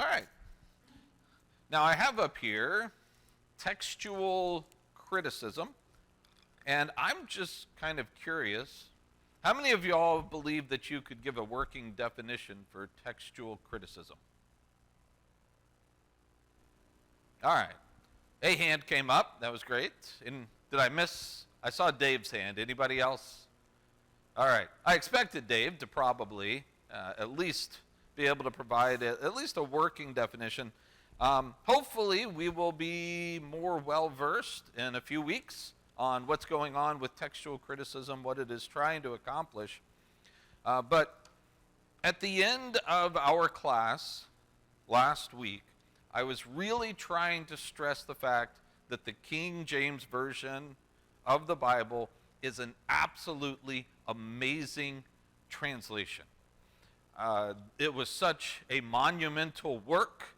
All right. Now I have up here textual criticism, and I'm just kind of curious. How many of y'all believe that you could give a working definition for textual criticism? All right. A hand came up. That was great. And did I miss? I saw Dave's hand. Anybody else? All right. I expected Dave to probably at least be able to provide at least a working definition. Hopefully, we will be more well-versed in a few weeks on what's going on with textual criticism, what it is trying to accomplish. But at the end of our class last week, I was really trying to stress the fact that the King James Version of the Bible is an absolutely amazing translation. It was such a monumental work,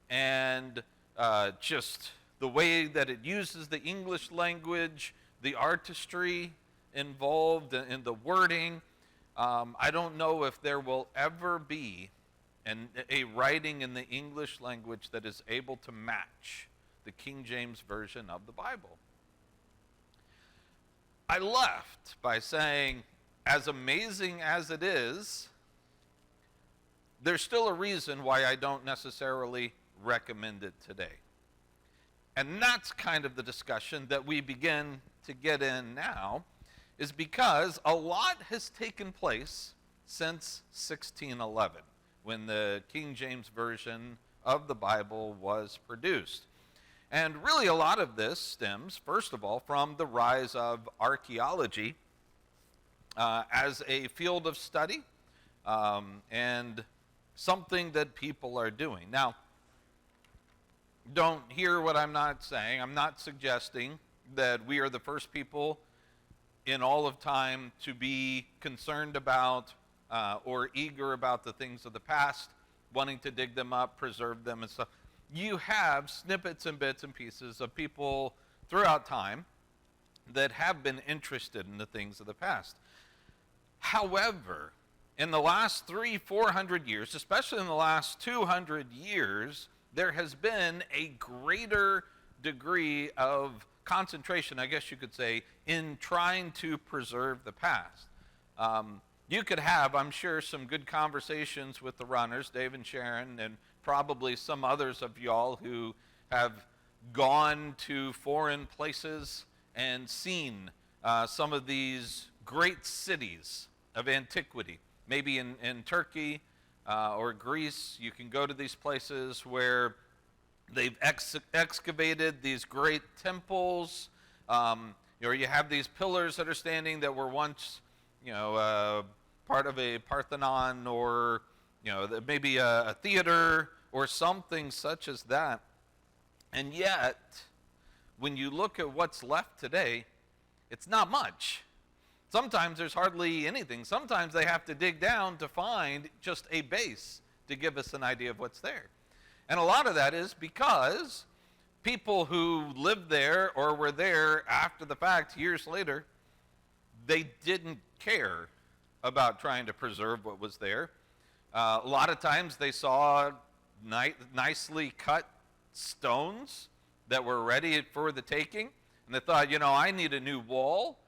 and just the way that it uses the English language, the artistry involved in the wording. I don't know if there will ever be a writing in the English language that is able to match the King James Version of the Bible. I left by saying, as amazing as it is, there's still a reason why I don't necessarily recommend it today. And that's kind of the discussion that we begin to get in now, is because a lot has taken place since 1611, when the King James Version of the Bible was produced. And really a lot of this stems, first of all, from the rise of archaeology as a field of study and something that people are doing. Now, don't hear what I'm not saying. I'm not suggesting that we are the first people in all of time to be concerned about or eager about the things of the past, wanting to dig them up, preserve them and stuff. You have snippets and bits and pieces of people throughout time that have been interested in the things of the past. However, in the last 300-400 years, especially in the last 200 years, there has been a greater degree of concentration, I guess you could say, in trying to preserve the past. You could have, I'm sure, some good conversations with the runners, Dave and Sharon, and probably some others of y'all who have gone to foreign places and seen some of these great cities of antiquity. Maybe in Turkey or Greece, you can go to these places where they've excavated these great temples, or you have these pillars that are standing that were once, part of a Parthenon, or maybe a theater or something such as that. And yet, when you look at what's left today, it's not much. Sometimes there's hardly anything. Sometimes they have to dig down to find just a base to give us an idea of what's there. And a lot of that is because people who lived there or were there after the fact, years later, they didn't care about trying to preserve what was there. A lot of times they saw nicely cut stones that were ready for the taking, and they thought, I need a new wall.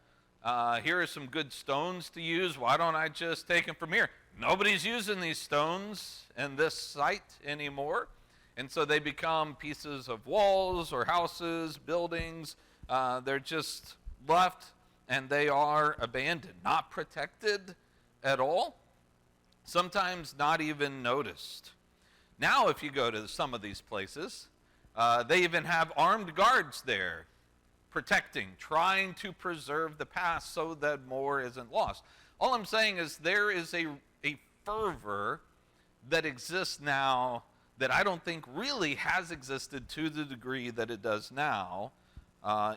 Here are some good stones to use. Why don't I just take them from here? Nobody's using these stones in this site anymore. And so they become pieces of walls or houses, buildings. They're just left, and they are abandoned, not protected at all, sometimes not even noticed. Now, if you go to some of these places, they even have armed guards there, protecting, trying to preserve the past so that more isn't lost. All I'm saying is there is a fervor that exists now that I don't think really has existed to the degree that it does now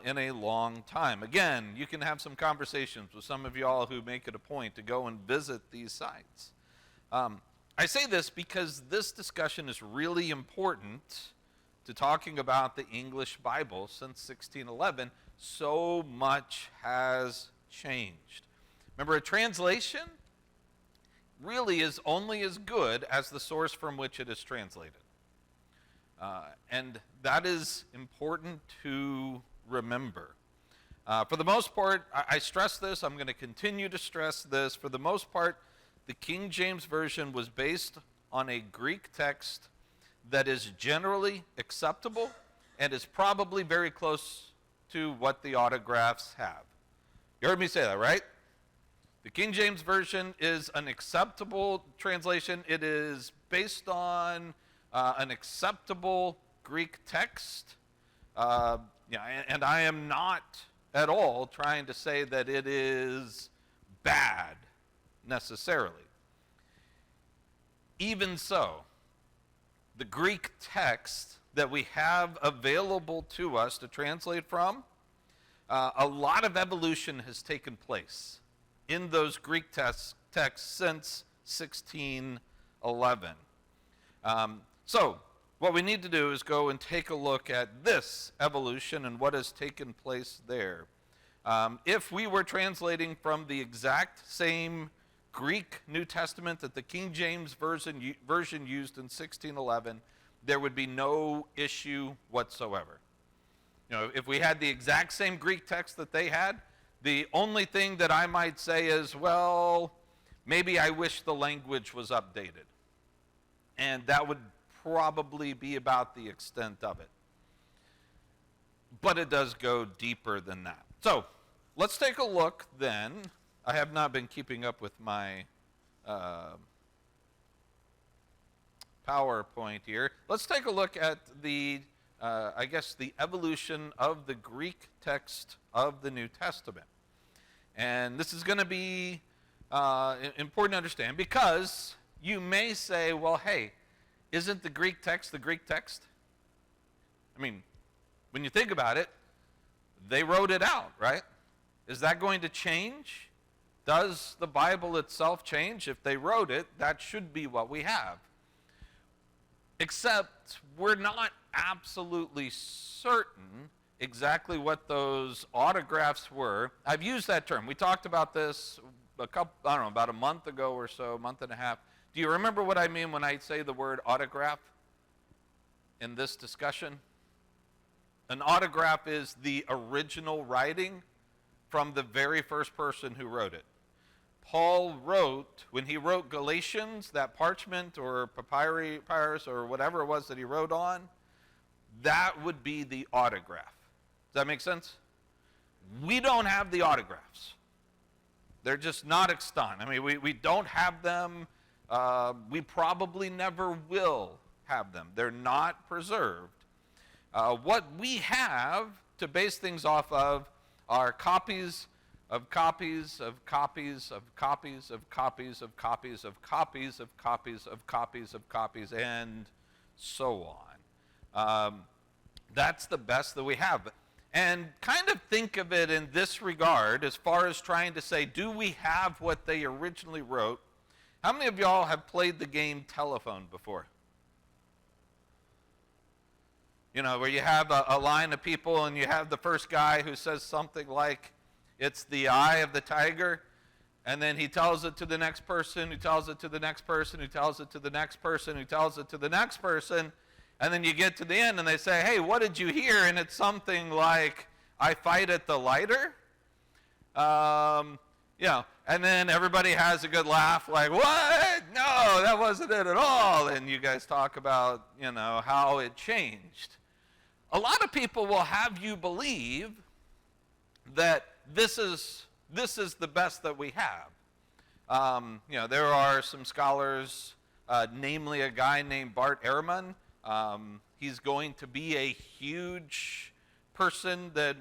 in a long time. Again, you can have some conversations with some of y'all who make it a point to go and visit these sites. I say this because this discussion is really important to talking about the English Bible since 1611. So much has changed. Remember, a translation really is only as good as the source from which it is translated. And that is important to remember. For the most part, I stress this, I'm going to continue to stress this. For the most part, the King James Version was based on a Greek text that is generally acceptable and is probably very close to what the autographs have. You heard me say that, right? The King James Version is an acceptable translation. It is based on an acceptable Greek text. And I am not at all trying to say that it is bad necessarily. Even so, the Greek text that we have available to us to translate from, a lot of evolution has taken place in those Greek texts since 1611. So what we need to do is go and take a look at this evolution and what has taken place there. If we were translating from the exact same Greek New Testament that the King James Version used in 1611, there would be no issue whatsoever. You know, if we had the exact same Greek text that they had, the only thing that I might say is, well, maybe I wish the language was updated. And that would probably be about the extent of it. But it does go deeper than that. So, let's take a look then. I have not been keeping up with my PowerPoint here. Let's take a look at the evolution of the Greek text of the New Testament. And this is going to be important to understand because you may say, well, hey, isn't the Greek text the Greek text? I mean, when you think about it, they wrote it out, right? Is that going to change? Does the Bible itself change? If they wrote it, that should be what we have. Except we're not absolutely certain exactly what those autographs were. I've used that term. We talked about this about a month ago or so, a month and a half. Do you remember what I mean when I say the word autograph in this discussion? An autograph is the original writing from the very first person who wrote it. Paul wrote, when he wrote Galatians, that parchment or papyrus or whatever it was that he wrote on, that would be the autograph. Does that make sense? We don't have the autographs. They're just not extant. I mean, we don't have them. We probably never will have them. They're not preserved. What we have to base things off of are copies of copies of copies of copies of copies of copies of copies of copies of copies of copies, and so on. That's the best that we have. And kind of think of it in this regard as far as trying to say, do we have what they originally wrote? How many of y'all have played the game Telephone before? You know, where you have a line of people and you have the first guy who says something like, it's the eye of the tiger, and then he tells it to the next person, who tells it to the next person, who tells it to the next person, who tells it to the next person, and then you get to the end and they say, hey, what did you hear? And it's something like, I fight at the lighter. And then everybody has a good laugh, like, what? No, that wasn't it at all. And you guys talk about, how it changed. A lot of people will have you believe that this is the best that we have. There are some scholars, namely a guy named Bart Ehrman. He's going to be a huge person that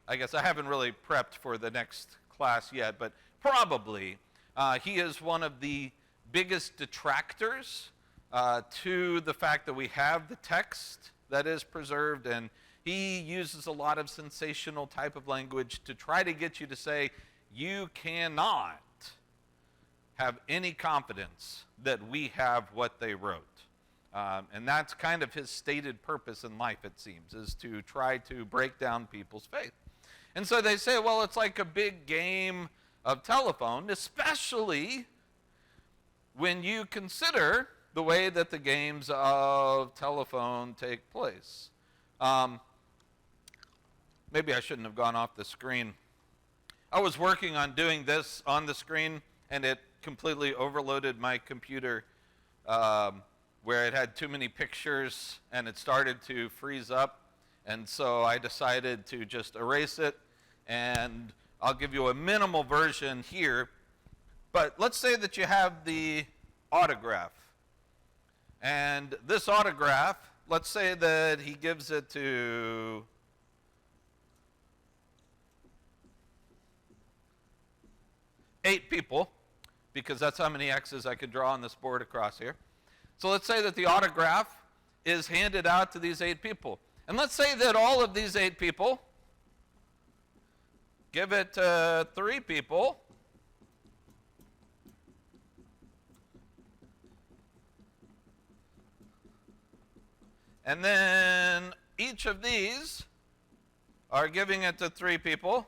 I guess I haven't really prepped for the next class yet, but probably he is one of the biggest detractors to the fact that we have the text that is preserved, and he uses a lot of sensational type of language to try to get you to say, you cannot have any confidence that we have what they wrote. And that's kind of his stated purpose in life, it seems, is to try to break down people's faith. And so they say, well, it's like a big game of telephone, especially when you consider the way that the games of telephone take place. Maybe I shouldn't have gone off the screen. I was working on doing this on the screen, and it completely overloaded my computer, where it had too many pictures, and it started to freeze up. And so I decided to just erase it, and I'll give you a minimal version here. But let's say that you have the autograph. And this autograph, let's say that he gives it to eight people, because that's how many X's I could draw on this board across here. So let's say that the autograph is handed out to these eight people. And let's say that all of these eight people give it to three people. And then each of these are giving it to three people.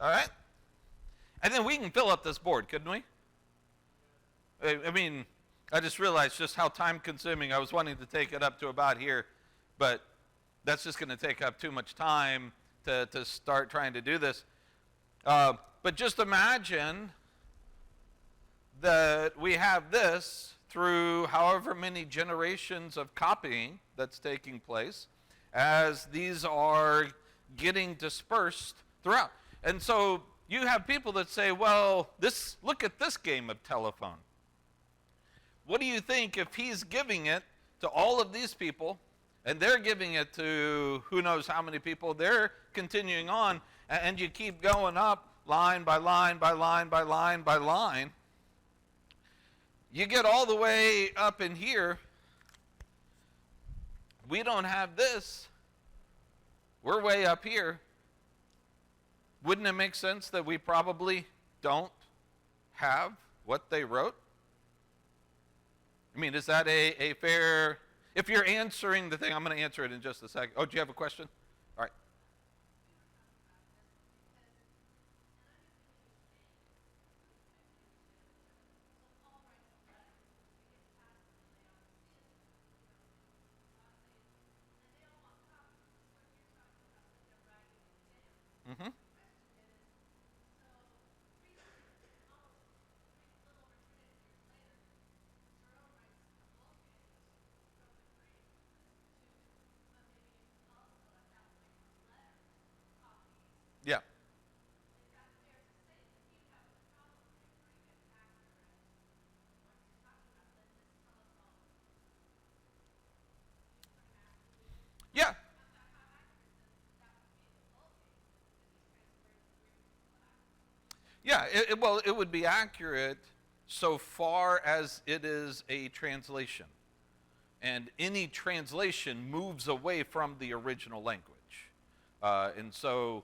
All right? And then we can fill up this board, couldn't we? I mean, I just realized just how time-consuming. I was wanting to take it up to about here, but that's just going to take up too much time to start trying to do this. But just imagine that we have this through however many generations of copying that's taking place as these are getting dispersed throughout. And so you have people that say, well, look at this game of telephone. What do you think if he's giving it to all of these people, and they're giving it to who knows how many people, they're continuing on, and you keep going up line by line by line by line by line. You get all the way up in here. We don't have this. We're way up here. Wouldn't it make sense that we probably don't have what they wrote? I mean, is that a fair... If you're answering the thing, I'm going to answer it in just a second. Oh, do you have a question? All right. Mm-hmm. Yeah. Yeah. Yeah, well, it would be accurate so far as it is a translation. And any translation moves away from the original language. And so,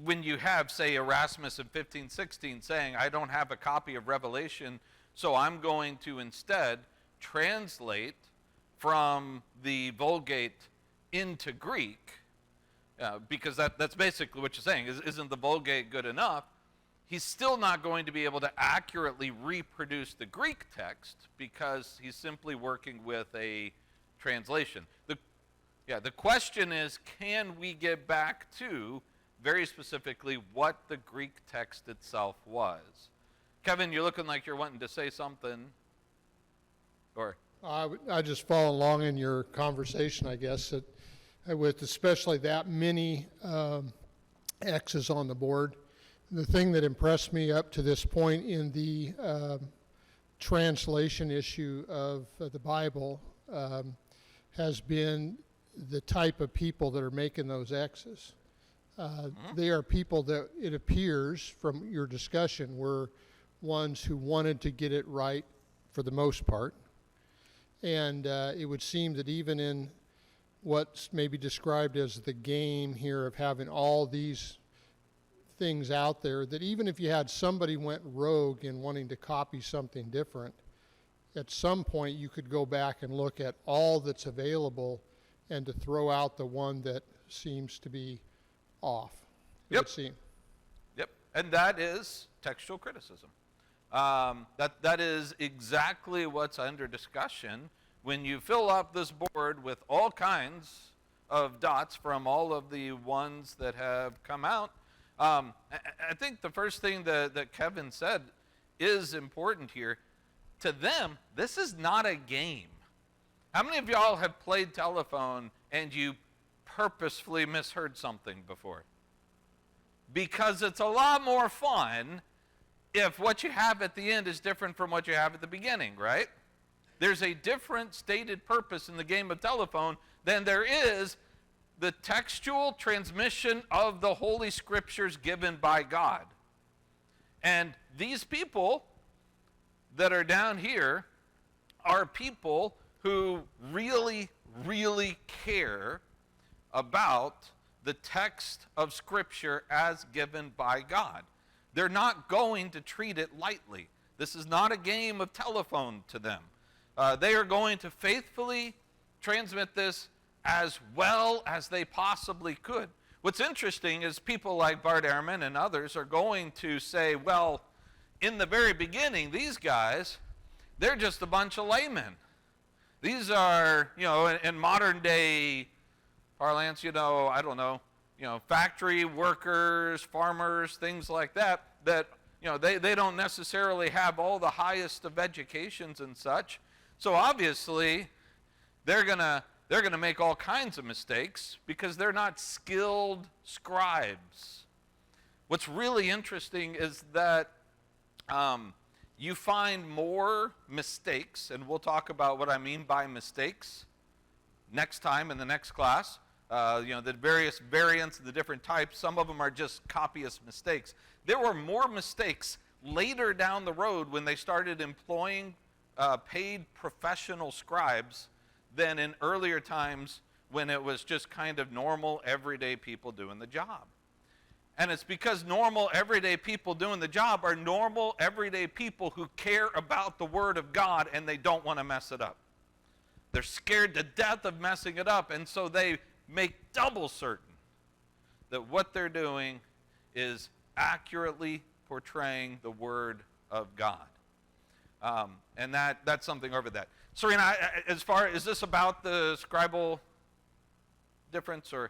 when you have, say, Erasmus in 1516 saying, I don't have a copy of Revelation, so I'm going to instead translate from the Vulgate into Greek, because that's basically what you're saying. Isn't the Vulgate good enough? He's still not going to be able to accurately reproduce the Greek text because he's simply working with a translation. The question is, can we get back to, very specifically, what the Greek text itself was? Kevin, you're looking like you're wanting to say something. Or I just follow along in your conversation, I guess, with especially that many X's on the board. The thing that impressed me up to this point in the translation issue of the Bible has been the type of people that are making those X's. They are people that, it appears from your discussion, were ones who wanted to get it right for the most part. And it would seem that even in what's maybe described as the game here of having all these things out there, that even if you had somebody went rogue in wanting to copy something different, at some point you could go back and look at all that's available and to throw out the one that seems to be off. It Yep. would seem. Yep, and that is textual criticism. That is exactly what's under discussion when you fill up this board with all kinds of dots from all of the ones that have come out. I think the first thing that Kevin said is important here. To them, this is not a game. How many of y'all have played telephone and you purposefully misheard something before? Because it's a lot more fun if what you have at the end is different from what you have at the beginning, right? There's a different stated purpose in the game of telephone than there is the textual transmission of the Holy Scriptures given by God. And these people that are down here are people who really, really care about the text of Scripture as given by God. They're not going to treat it lightly. This is not a game of telephone to them. They are going to faithfully transmit this as well as they possibly could. What's interesting is people like Bart Ehrman and others are going to say, well, in the very beginning, these guys, they're just a bunch of laymen. These are, in modern day parlance, I don't know, factory workers, farmers, things like that, they don't necessarily have all the highest of educations and such. So obviously, they're gonna make all kinds of mistakes because they're not skilled scribes. What's really interesting is that you find more mistakes, and we'll talk about what I mean by mistakes next time in the next class. The various variants, the different types, some of them are just copyist mistakes. There were more mistakes later down the road when they started employing paid professional scribes than in earlier times when it was just kind of normal, everyday people doing the job. And it's because normal, everyday people doing the job are normal, everyday people who care about the Word of God and they don't want to mess it up. They're scared to death of messing it up, and so they make double certain that what they're doing is accurately portraying the Word of God. And that's something over that. Serena, is this about the scribal difference, or?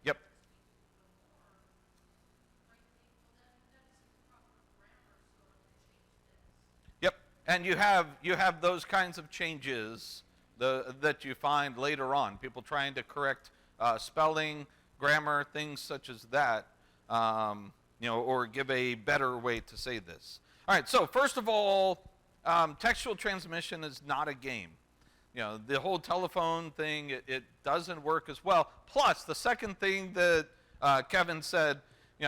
Yep. Yep. And you have those kinds of changes that you find later on. People trying to correct spelling, grammar, things such as that, or give a better way to say this. All right, so first of all, textual transmission is not a game. The whole telephone thing, it doesn't work as well. Plus, the second thing that Kevin said,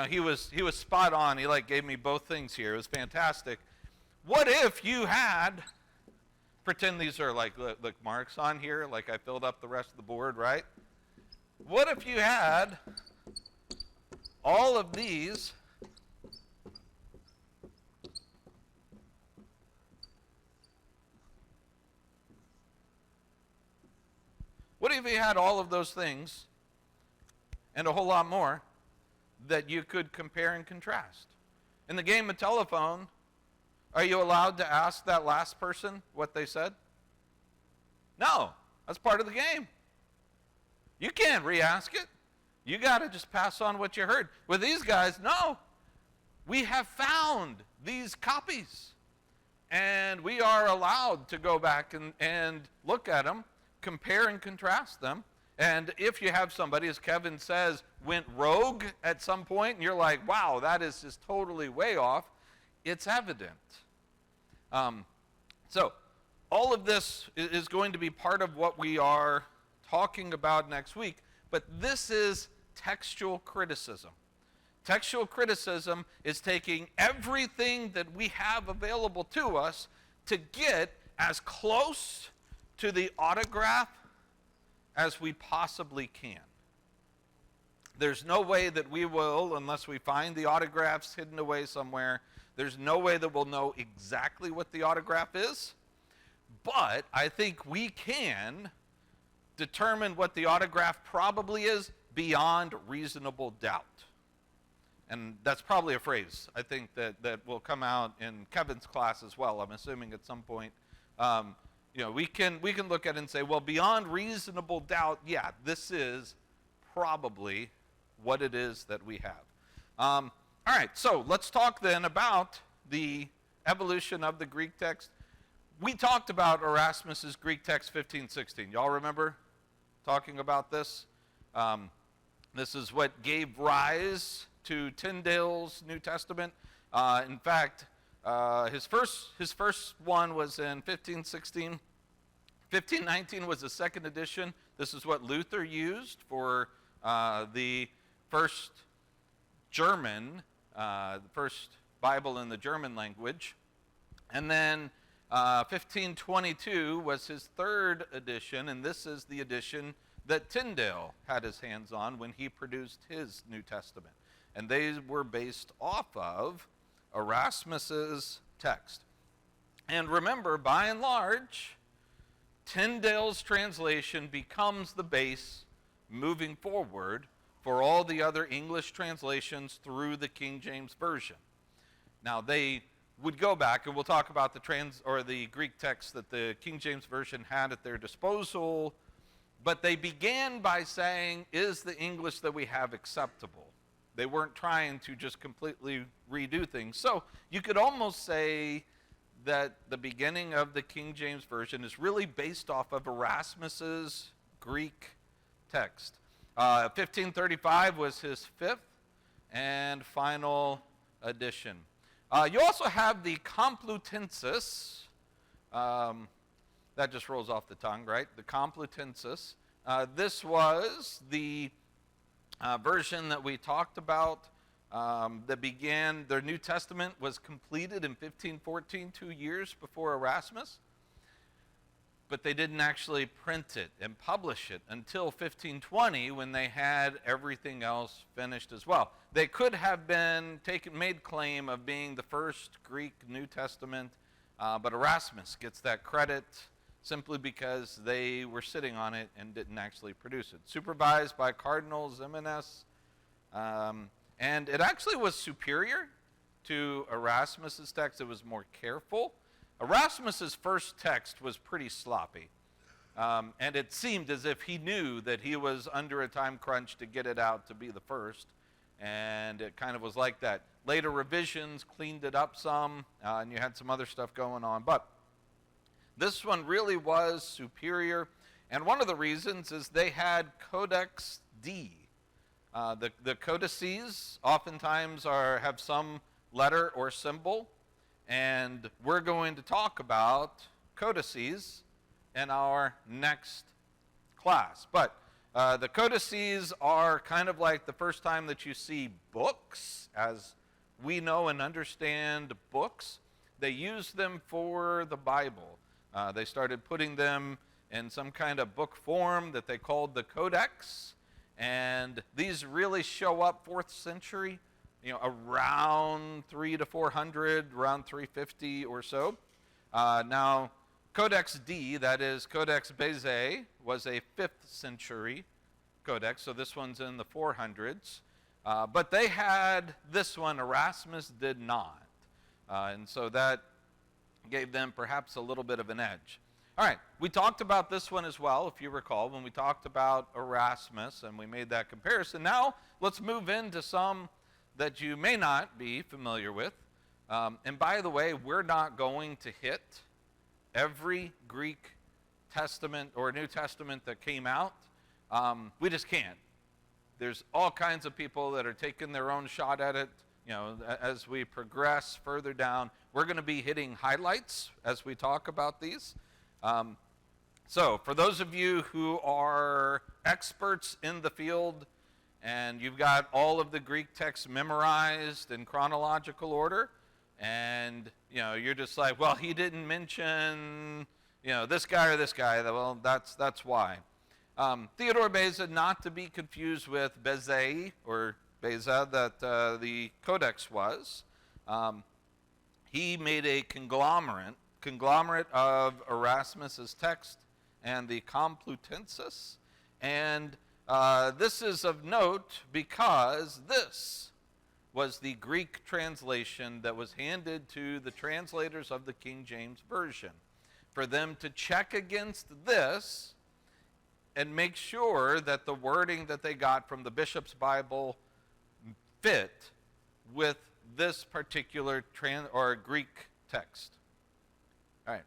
he was spot on. He gave me both things here. It was fantastic. What if you had, pretend these are look marks on here, like I filled up the rest of the board, right? What if you had all of these What if you had all of those things and a whole lot more that you could compare and contrast? In the game of telephone, are you allowed to ask that last person what they said? No, that's part of the game. You can't re-ask it. You got to just pass on what you heard. With these guys, no. We have found these copies, and we are allowed to go back and look at them, compare and contrast them. And if you have somebody, as Kevin says, went rogue at some point, and you're like, wow, that is just totally way off, it's evident. So all of this is going to be part of what we are talking about next week, but this is textual criticism. Textual criticism is taking everything that we have available to us to get as close to the autograph as we possibly can. There's no way that we will, unless we find the autographs hidden away somewhere, there's no way that we'll know exactly what the autograph is. But I think we can determine what the autograph probably is beyond reasonable doubt. And that's probably a phrase I think that will come out in Kevin's class as well. I'm assuming at some point, we can look at it and say, well, beyond reasonable doubt, yeah, this is probably what it is that we have. All right, so let's talk then about the evolution of the Greek text. We talked about Erasmus's Greek text 1516. Y'all remember talking about this? This is what gave rise to Tyndale's New Testament. In fact, his first one was in 1516. 1519 was the second edition. This is what Luther used for the first German, the first Bible in the German language. And then 1522 was his third edition, and this is the edition that Tyndale had his hands on when he produced his New Testament. And they were based off of Erasmus's text. And remember, by and large, Tyndale's translation becomes the base moving forward for all the other English translations through the King James Version. Now, they would go back, and we'll talk about the Greek text that the King James Version had at their disposal, but they began by saying, is the English that we have acceptable? They weren't trying to just completely redo things. So you could almost say that the beginning of the King James Version is really based off of Erasmus's Greek text. 1535 was his fifth and final edition. You also have the Complutensis. That just rolls off the tongue, right? The Complutensis. This was the version that we talked about that began, their New Testament was completed in 1514, 2 years before Erasmus. But they didn't actually print it and publish it until 1520 when they had everything else finished as well. They could have made claim of being the first Greek New Testament, but Erasmus gets that credit simply because they were sitting on it and didn't actually produce it. Supervised by Cardinal Ximenes, and it actually was superior to Erasmus's text. It was more careful. Erasmus's first text was pretty sloppy, and it seemed as if he knew that he was under a time crunch to get it out to be the first, and it kind of was like that. Later revisions cleaned it up some, and you had some other stuff going on, but this one really was superior, and one of the reasons is they had Codex D. The codices oftentimes have some letter or symbol, and we're going to talk about codices in our next class. But the codices are kind of like the first time that you see books, as we know and understand books. They use them for the Bible. They started putting them in some kind of book form that they called the Codex, and these really show up 4th century, around 300 to 400, around 350 or so. Now, Codex D, that is Codex Bezae, was a 5th century codex, so this one's in the 400s. But they had this one, Erasmus did not. And so that gave them perhaps a little bit of an edge. All right, we talked about this one as well, if you recall, when we talked about Erasmus and we made that comparison. Now, let's move into some that you may not be familiar with. And by the way, we're not going to hit every Greek Testament or New Testament that came out. We just can't. There's all kinds of people that are taking their own shot at it. As we progress further down, we're going to be hitting highlights as we talk about these. So for those of you who are experts in the field and you've got all of the Greek texts memorized in chronological order, and you're just like, well, he didn't mention this guy or this guy, well, that's why. Theodore Beza, not to be confused with Bezei or Beza that the Codex was. He made a conglomerate of Erasmus's text and the Complutensis. And this is of note because this was the Greek translation that was handed to the translators of the King James Version, for them to check against this and make sure that the wording that they got from the bishop's Bible fit with this particular Greek text. All right.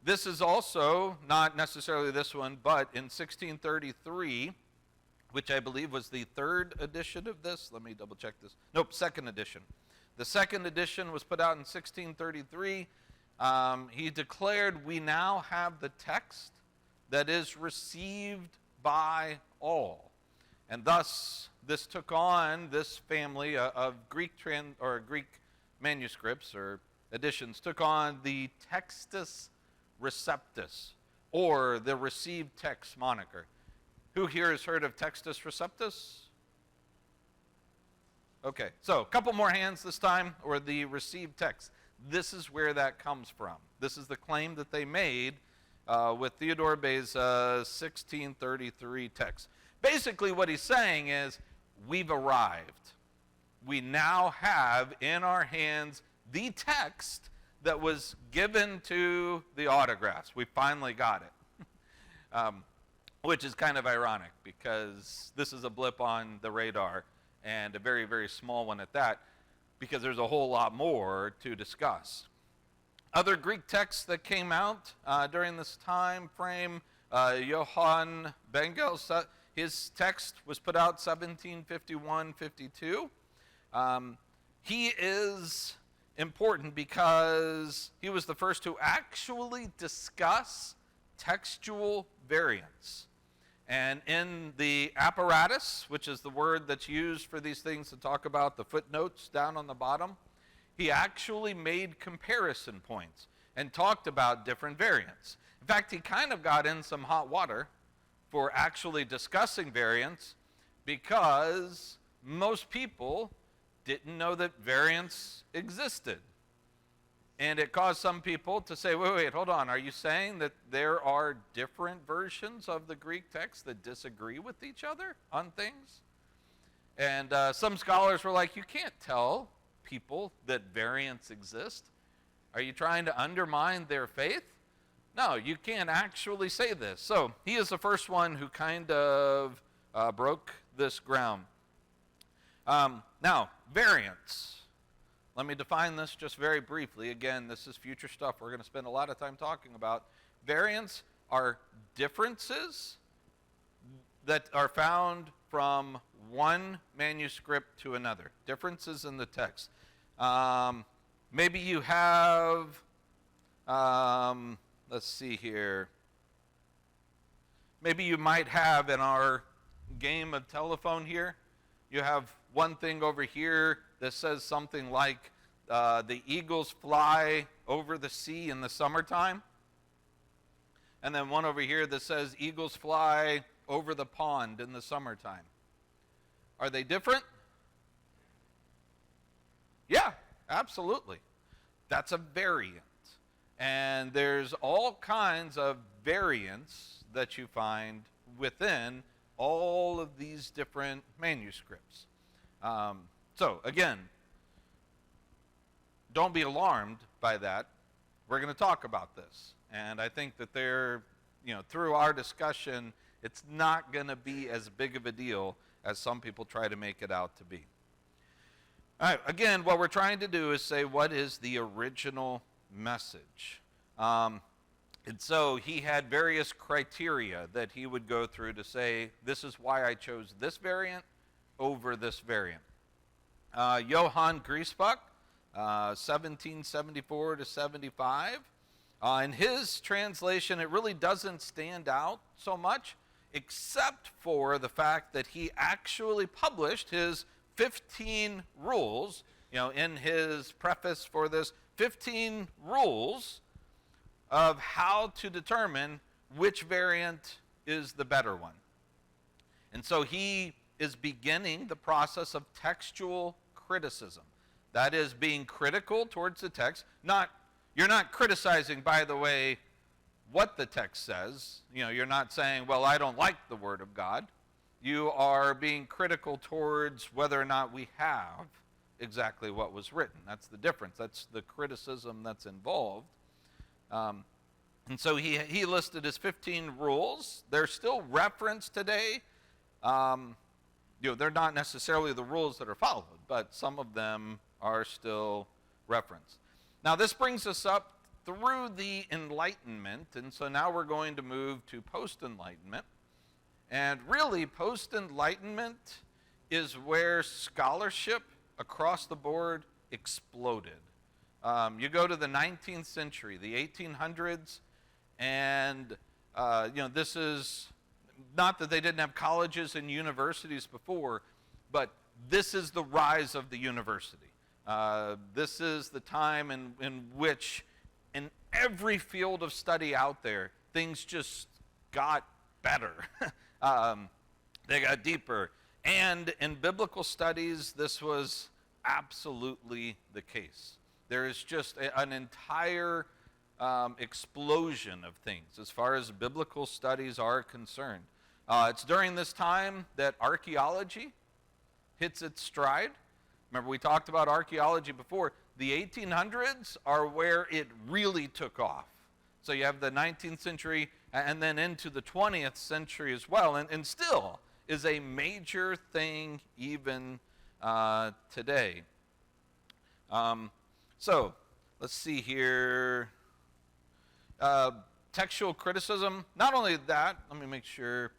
This is also, not necessarily this one, but in 1633, which I believe was the third edition of this. Let me double check this. Nope, second edition. The second edition was put out in 1633. He declared, we now have the text that is received by all. And thus, this took on, this family of Greek manuscripts or editions took on the Textus Receptus, or the received text moniker. Who here has heard of Textus Receptus? Okay, so a couple more hands this time, or the received text. This is where that comes from. This is the claim that they made with Theodore Beza's 1633 text. Basically what he's saying is, we've arrived. We now have in our hands the text that was given to the autographs. We finally got it. Which is kind of ironic because this is a blip on the radar, and a very, very small one at that, because there's a whole lot more to discuss. Other Greek texts that came out during this time frame, Johann Bengel, his text was put out 1751-52. He is important because he was the first to actually discuss textual variants. And in the apparatus, which is the word that's used for these things to talk about the footnotes down on the bottom, he actually made comparison points and talked about different variants. In fact, he kind of got in some hot water for actually discussing variants because most people didn't know that variants existed. And it caused some people to say, wait, hold on. Are you saying that there are different versions of the Greek text that disagree with each other on things? And some scholars were like, you can't tell people that variants exist. Are you trying to undermine their faith? No, you can't actually say this. So he is the first one who kind of broke this ground. Now, variants. Let me define this just very briefly. Again, this is future stuff we're going to spend a lot of time talking about. Variants are differences that are found from one manuscript to another. Differences in the text. Maybe you have, let's see here. Maybe you might have in our game of telephone here, you have one thing over here that says something like the eagles fly over the sea in the summertime. And then one over here that says eagles fly over the pond in the summertime. Are they different? Yeah, absolutely. That's a variant. And there's all kinds of variants that you find within all of these different manuscripts. So again, don't be alarmed by that. We're going to talk about this. And I think that through our discussion, it's not going to be as big of a deal as some people try to make it out to be. All right, again, what we're trying to do is say, what is the original message? And so he had various criteria that he would go through to say, this is why I chose this variant over this variant. Johann Griesbach, 1774 to 75. In his translation, it really doesn't stand out so much, except for the fact that he actually published his 15 rules, in his preface for this, 15 rules of how to determine which variant is the better one. And so he is beginning the process of textual criticism. That is, being critical towards the text. You're not criticizing, by the way, what the text says. You're not saying, well, I don't like the Word of God. You are being critical towards whether or not we have exactly what was written. That's the difference. That's the criticism that's involved. And so he listed his 15 rules. They're still referenced today. They're not necessarily the rules that are followed, but some of them are still referenced. Now, this brings us up through the Enlightenment, and so now we're going to move to post-Enlightenment. And really, post-Enlightenment is where scholarship across the board exploded. You go to the 19th century, the 1800s, and this is not that they didn't have colleges and universities before, but this is the rise of the university. This is the time in which, in every field of study out there, things just got better. They got deeper. And in biblical studies, this was absolutely the case. There is just an entire explosion of things as far as biblical studies are concerned. It's during this time that archaeology hits its stride. Remember, we talked about archaeology before. The 1800s are where it really took off. So you have the 19th century and then into the 20th century as well, and still is a major thing even today. So let's see here. Textual criticism, not only that, let me make sure.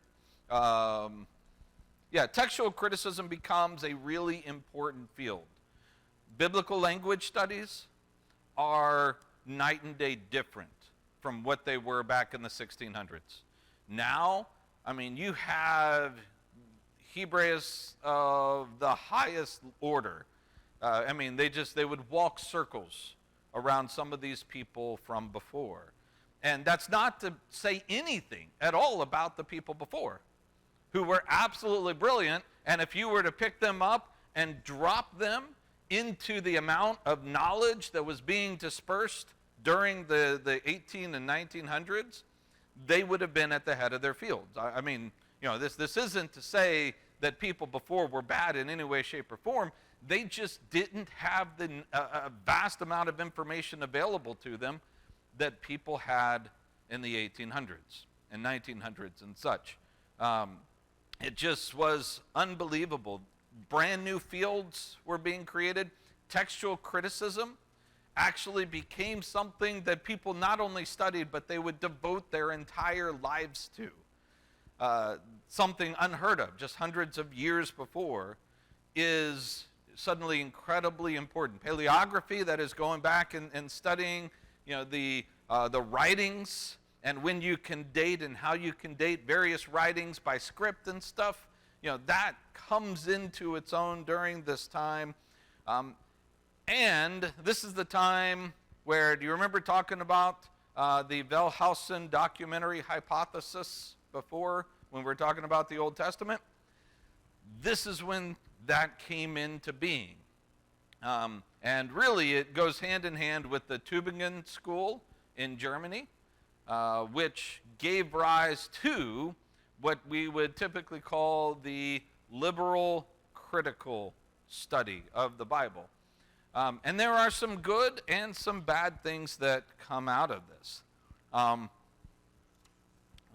Textual criticism becomes a really important field. Biblical language studies are night and day different from what they were back in the 1600s. Now, you have Hebraists of the highest order. They would walk circles around some of these people from before. And that's not to say anything at all about the people before, who were absolutely brilliant, and if you were to pick them up and drop them into the amount of knowledge that was being dispersed during the 18 and 1900s, they would have been at the head of their fields. This isn't to say that people before were bad in any way, shape, or form. They just didn't have a vast amount of information available to them that people had in the 1800s and 1900s and such. It just was unbelievable. Brand new fields were being created. Textual criticism actually became something that people not only studied, but they would devote their entire lives to. Something unheard of just hundreds of years before is suddenly incredibly important. Paleography, that is going back and studying the writings and when you can date and how you can date various writings by script and stuff, that comes into its own during this time. And this is the time where, do you remember talking about the Wellhausen documentary hypothesis before, when we were talking about the Old Testament? This is when that came into being. And really, it goes hand in hand with the Tübingen School in Germany, which gave rise to what we would typically call the liberal critical study of the Bible. And there are some good and some bad things that come out of this. Let's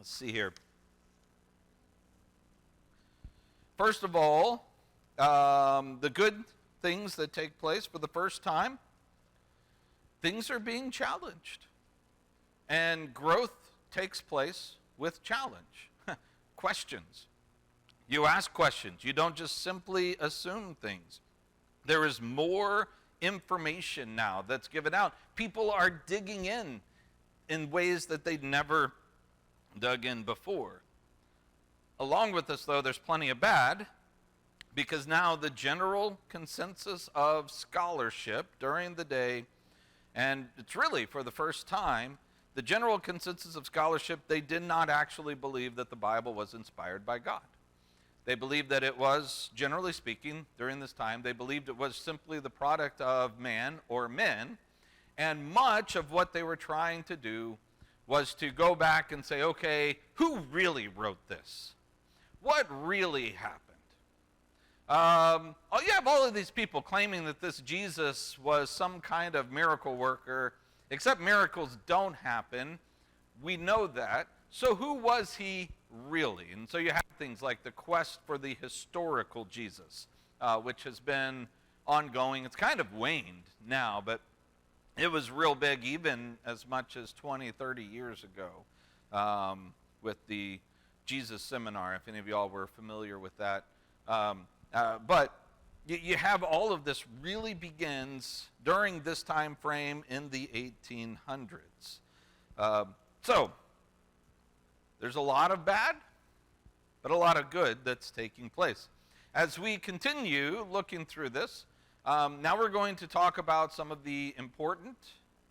see here. First of all, the good things that take place for the first time, things are being challenged. And growth takes place with challenge. Questions. You ask questions. You don't just simply assume things. There is more information now that's given out. People are digging in ways that they'd never dug in before. Along with this, though, there's plenty of bad, because now the general consensus of scholarship during the day, and it's really for the first time, the general consensus of scholarship, they did not actually believe that the Bible was inspired by God. They believed that it was, generally speaking, during this time, they believed it was simply the product of man or men. And much of what they were trying to do was to go back and say, okay, who really wrote this? What really happened? You have all of these people claiming that this Jesus was some kind of miracle worker, except miracles don't happen. We know that. So who was he really? And so you have things like the quest for the historical Jesus, which has been ongoing. It's kind of waned now, but it was real big even as much as 20, 30 years ago with the Jesus Seminar, if any of y'all were familiar with that. But you have all of this really begins during this time frame in the 1800s. So there's a lot of bad, but a lot of good that's taking place. As we continue looking through this, now we're going to talk about some of the important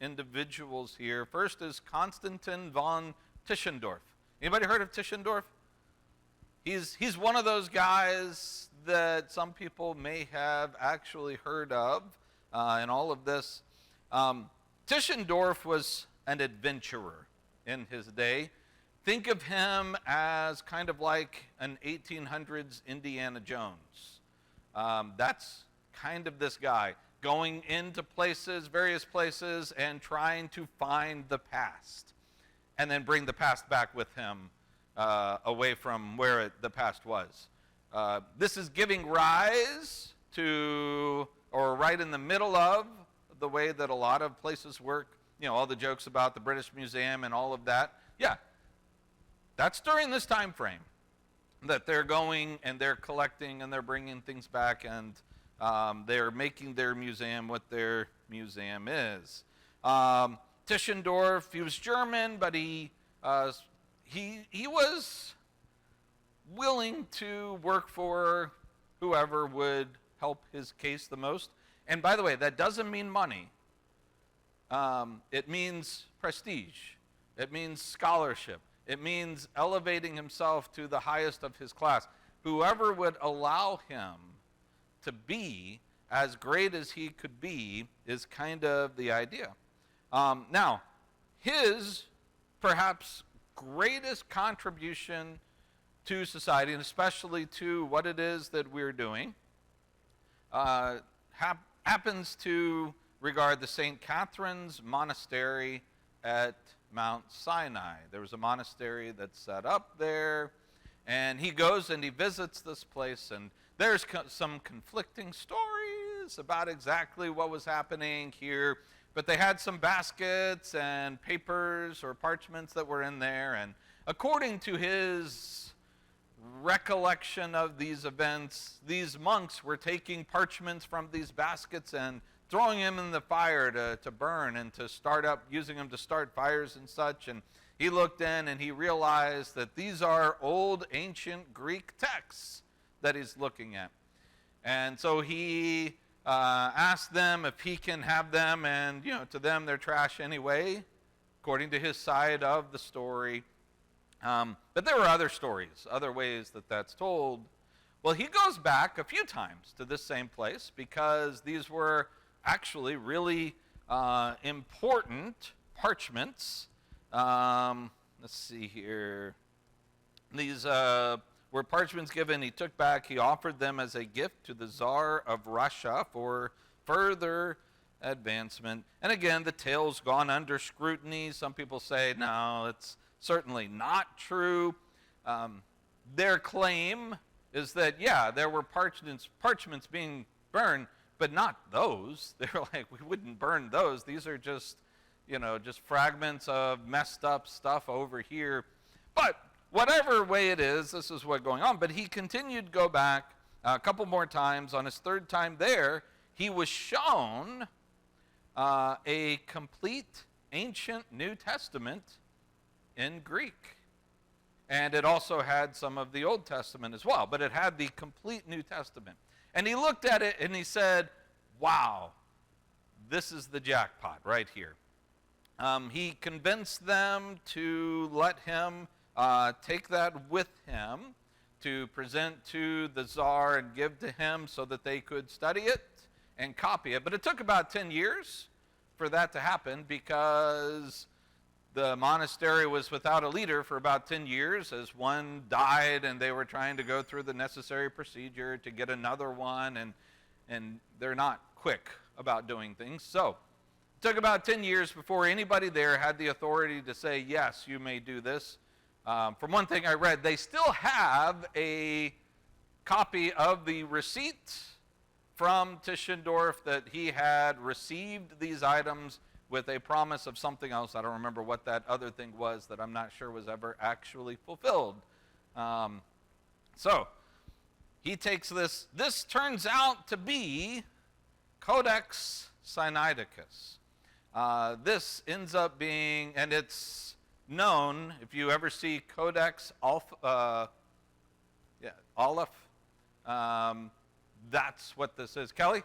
individuals here. First is Konstantin von Tischendorf. Anybody heard of Tischendorf? He's one of those guys that some people may have actually heard of in all of this. Tischendorf was an adventurer in his day. Think of him as kind of like an 1800s Indiana Jones. That's kind of this guy, going into places, various places, and trying to find the past, and then bring the past back with him away from where the past was. This is giving rise to, or right in the middle of, the way that a lot of places work. You know, all the jokes about the British Museum and all of that. Yeah, that's during this time frame that they're going and they're collecting and they're bringing things back, and they're making their museum what their museum is. Tischendorf, he was German, but he was willing to work for whoever would help his case the most. And by the way, that doesn't mean money. It means prestige. It means scholarship. It means elevating himself to the highest of his class. Whoever would allow him to be as great as he could be is kind of the idea. Now, his perhaps greatest contribution to society, and especially to what it is that we're doing, happens to regard the St. Catherine's Monastery at Mount Sinai. There was a monastery that's set up there, and he goes and he visits this place, and there's some conflicting stories about exactly what was happening here, but they had some baskets and papers or parchments that were in there, and according to his recollection of these events, these monks were taking parchments from these baskets and throwing them in the fire to burn and to start up, using them to start fires and such. And he looked in and he realized that these are old ancient Greek texts that he's looking at. And so he asked them if he can have them, and to them they're trash anyway, according to his side of the story. But there were other stories, other ways that that's told. Well, he goes back a few times to this same place because these were actually really important parchments. Let's see here. These were parchments given, he took back, he offered them as a gift to the Tsar of Russia for further advancement. And again, the tale's gone under scrutiny. Some people say, no, it's certainly not true. Their claim is that, yeah, there were parchments being burned, but not those. They're like, we wouldn't burn those. These are just fragments of messed up stuff over here. But whatever way it is, this is what's going on. But he continued to go back a couple more times. On his third time there, he was shown a complete ancient New Testament in Greek. And it also had some of the Old Testament as well, but it had the complete New Testament. And he looked at it and he said, wow, this is the jackpot right here. He convinced them to let him take that with him to present to the czar and give to him so that they could study it and copy it. But it took about 10 years for that to happen because the monastery was without a leader for about 10 years as one died, and they were trying to go through the necessary procedure to get another one, and they're not quick about doing things. So it took about 10 years before anybody there had the authority to say, yes, you may do this. From one thing I read, they still have a copy of the receipt from Tischendorf that he had received these items with a promise of something else. I don't remember what that other thing was that I'm not sure was ever actually fulfilled. So he takes this. This turns out to be Codex Sinaiticus. This ends up being, and it's known, if you ever see Codex Aleph, that's what this is. Kelly?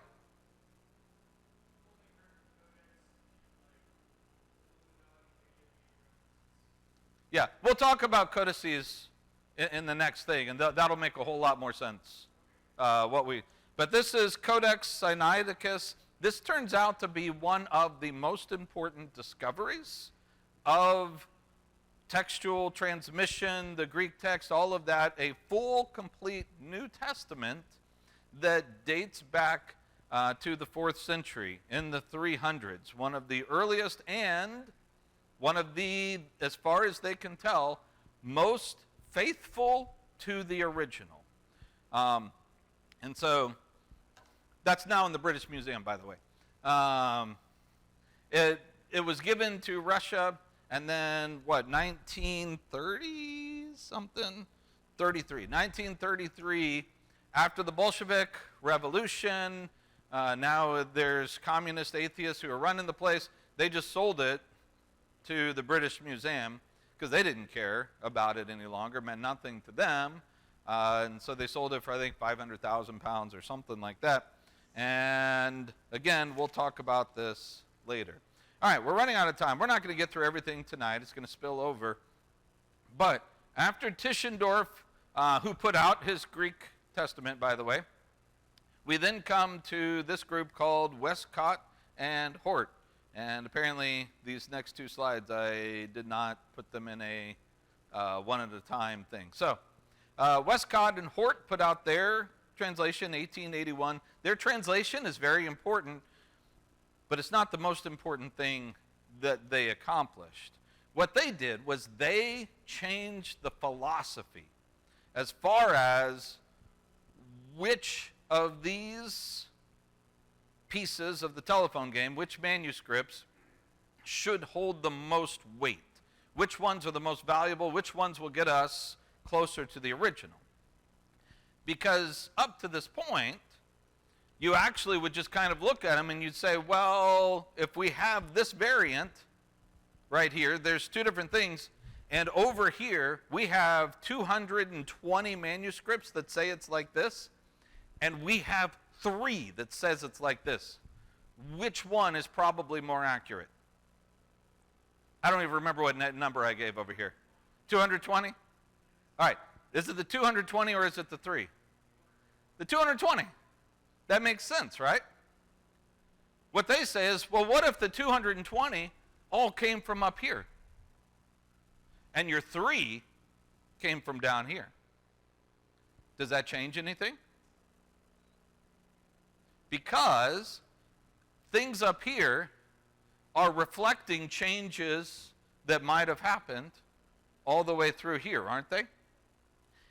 Yeah, we'll talk about codices in the next thing, and that'll make a whole lot more sense. But this is Codex Sinaiticus. This turns out to be one of the most important discoveries of textual transmission, the Greek text, all of that, a full, complete New Testament that dates back to the 4th century in the 300s. One of the earliest and one of the, as far as they can tell, most faithful to the original. And so that's now in the British Museum, by the way. It was given to Russia, and then, 1930 something? 1933, after the Bolshevik Revolution, now there's communist atheists who are running the place. They just sold it to the British Museum because they didn't care about it any longer. It meant nothing to them. And so they sold it for, I think, 500,000 pounds or something like that. And again, we'll talk about this later. All right, we're running out of time. We're not going to get through everything tonight. It's going to spill over. But after Tischendorf, who put out his Greek Testament, by the way, we then come to this group called Westcott and Hort. And apparently, these next two slides, I did not put them in a one-at-a-time thing. So, Westcott and Hort put out their translation, 1881. Their translation is very important, but it's not the most important thing that they accomplished. What they did was they changed the philosophy as far as which of these pieces of the telephone game, which manuscripts should hold the most weight. Which ones are the most valuable? Which ones will get us closer to the original? Because up to this point, you actually would just kind of look at them and you'd say, well, if we have this variant right here, there's two different things, and over here we have 220 manuscripts that say it's like this, and we have 3 that says it's like this. Which one is probably more accurate? I don't even remember what number I gave over here. 220? All right. Is it the 220 or is it the 3? The 220. That makes sense, right? What they say is, well, what if the 220 all came from up here? And your 3 came from down here. Does that change anything? Because things up here are reflecting changes that might have happened all the way through here, aren't they?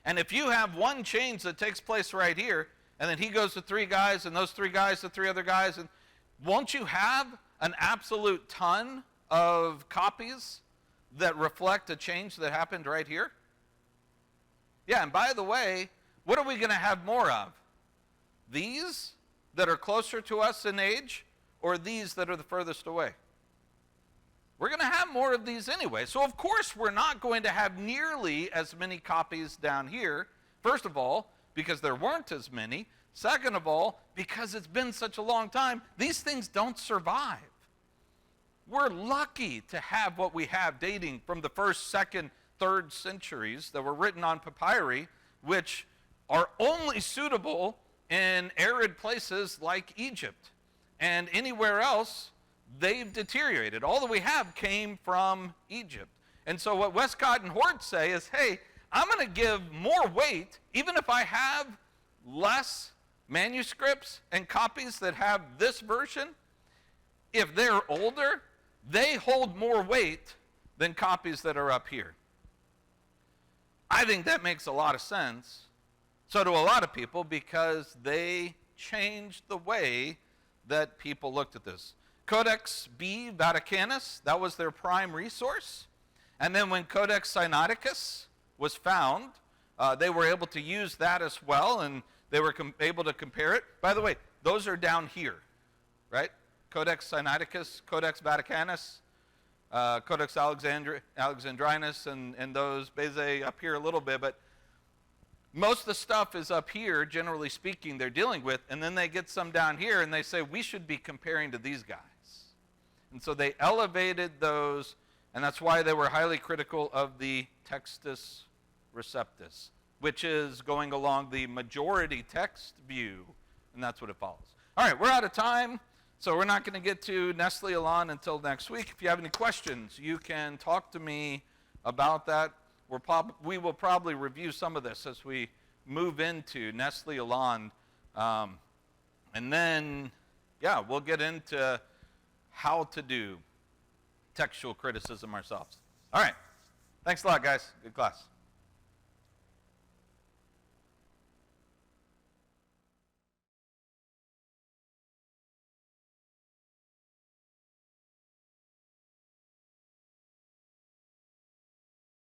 And if you have one change that takes place right here, and then he goes to 3 guys, and those 3 guys to 3 other guys, and won't you have an absolute ton of copies that reflect a change that happened right here? Yeah, and by the way, what are we going to have more of? These that are closer to us in age, or these that are the furthest away? We're going to have more of these anyway. So of course we're not going to have nearly as many copies down here. First of all, because there weren't as many. Second of all, because it's been such a long time, these things don't survive. We're lucky to have what we have dating from the 1st, 2nd, 3rd centuries that were written on papyri which are only suitable in arid places like Egypt. And anywhere else, they've deteriorated. All that we have came from Egypt. And so what Westcott and Hort say is, hey, I'm going to give more weight, even if I have less manuscripts and copies that have this version. If they're older, they hold more weight than copies that are up here. I think that makes a lot of sense. So do a lot of people, because they changed the way that people looked at this. Codex B Vaticanus, that was their prime resource. And then when Codex Sinaiticus was found, they were able to use that as well, and they were able to compare it. By the way, those are down here, right? Codex Sinaiticus, Codex Vaticanus, Codex Alexandrinus, and those Beze up here a little bit, but most of the stuff is up here, generally speaking, they're dealing with, and then they get some down here, and they say, we should be comparing to these guys. And so they elevated those, and that's why they were highly critical of the Textus Receptus, which is going along the majority text view, and that's what it follows. All right, we're out of time, so we're not going to get to Nestle Aland until next week. If you have any questions, you can talk to me about that. We will probably review some of this as we move into Nestle Aland. And then, yeah, we'll get into how to do textual criticism ourselves. All right. Thanks a lot, guys. Good class.